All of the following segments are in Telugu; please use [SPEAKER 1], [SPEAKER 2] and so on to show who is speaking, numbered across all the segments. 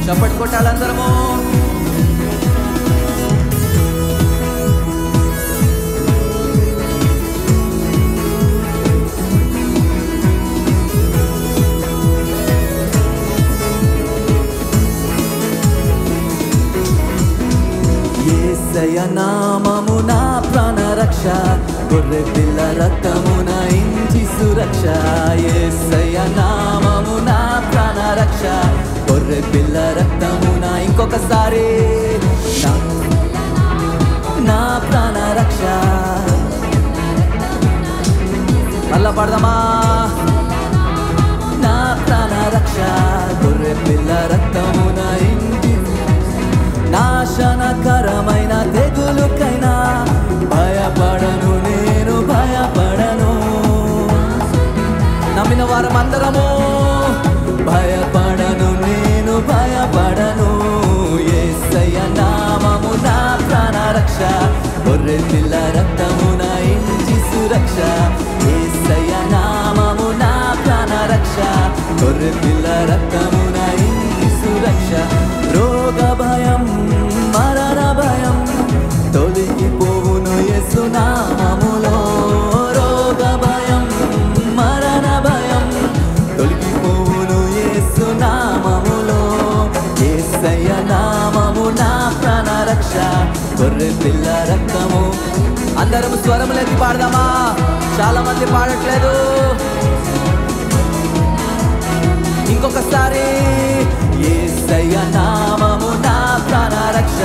[SPEAKER 1] చప్పట్లు కొట్టాలి అందరము. యేసయ్య నామము నా ప్రాణ రక్ష, గొర్రె పిల్ల రక్తమున ఇంచి సురక్ష. యేసయ్య నామము నా ప్రాణ రక్ష, గొర్రె పిల్ల రక్తమున. ఇంకొకసారి నా ప్రాణ రక్ష. మళ్ళా పడదామా? నా ప్రాణ రక్ష, గొర్రె పిల్ల రక్తమున ఇంచి. నాశనకరమైన తెగులుకైనా భయపడను, నేను భయపడను. నమ్మిన వారమందరము భయపడను, నేను భయపడను. యేసయ్య నామము నా ప్రాణ రక్ష, గొర్రె పిల్ల రక్తమున ఇంచి సురక్ష. యేసయ్య నామము నా ప్రాణ రక్ష, గొర్రె పిల్ల రక్తమున ఇంచి సురక్ష. రోగ భయం, మరణ భయం తొలగిపోవును యేసు నామములో. రోగ భయం, మరణ భయం తొలగిపోవును యేసు నామములో. యేసయ్య నామము నా ప్రాణ రక్ష, గొర్రె పిల్ల రక్తము. అందరం స్వరములెత్తి పాడదామా? చాలా మంది పాడట్లేదు. ఇంకొకసారి యేసయ్య నామము నా ప్రాణ రక్ష,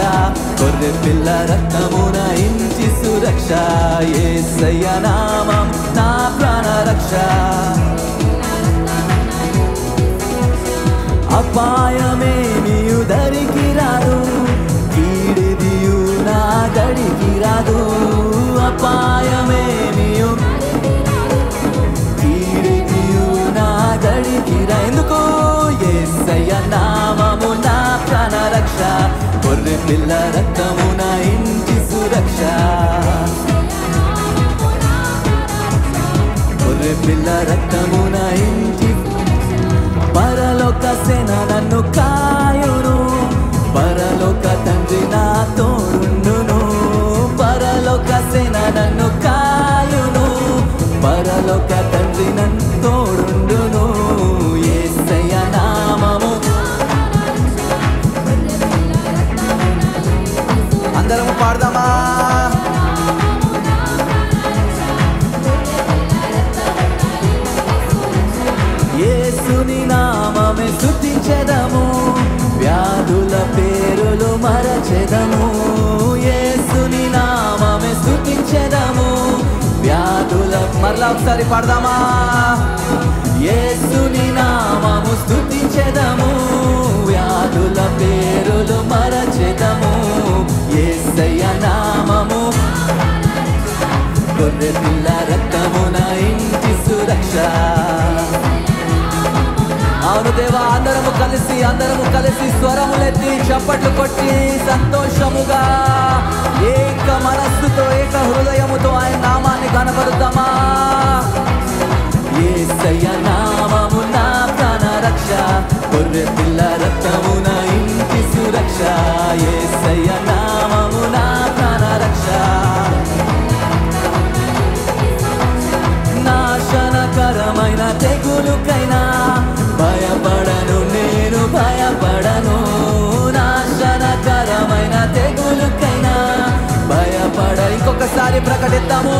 [SPEAKER 1] గొర్రె పిల్ల రక్తమున ఇంచి సురక్ష. యేసయ్య నామం నా ప్రాణ రక్ష. అపాయమేమియు దరికి రాదు, కీడిదియు నా గడికి రాదు. అపాయమేమియు కీడిదియు నా గడికి రా. ఎందుకు? యేసయ్య నామము నా ప్రాణ రక్ష, గొర్రె పిల్ల రక్తమున ఇంచి సురక్ష. గొర్రె పిల్ల రక్తమున ఇంచి. పరలోక సేన నన్ను కాయును, పరలోక తండ్రి నా తోడుండును. పరలోక సేన నన్ను కాయును, పరలోక తండ్రి నన్ను తోడుండును. యేసయ్య నామము. అందరము పాడదామా? యేసుని నామమే స్తుతించెదము, వ్యాధుల పేరులు మరచెదము. యేసుని నామమే స్తుతించెదము, వ్యాధుల. మరలా ఒకసారి పాడదామా? యేసుని నామము స్తుతించెదము, వ్యాధుల పేరులు మరచెదము. యేసయ్య నామము, గొర్రె పిల్ల రక్తమున ఇంచి సురక్ష. అవును దేవా, అందరము కలిసి స్వరములెత్తి చప్పట్లు కొట్టి సంతోషముగా ఏక మనస్సుతో ఏక హృదయముతో ఆయన నామాన్ని కనబరుద్దామా? యేసయ్య నామము నా ప్రాణ రక్ష, గొర్రె పిల్ల రక్తమున ఇంచి సురక్ష. యేసయ్య నామము నా ప్రాణ రక్ష. నాశనకరమైన తెగులుకైనా భయపడను, నేను భయపడను. నాశనకరమైన తెగులుకైనా భయపడ. ఇంకొకసారి ప్రకటిద్దాము.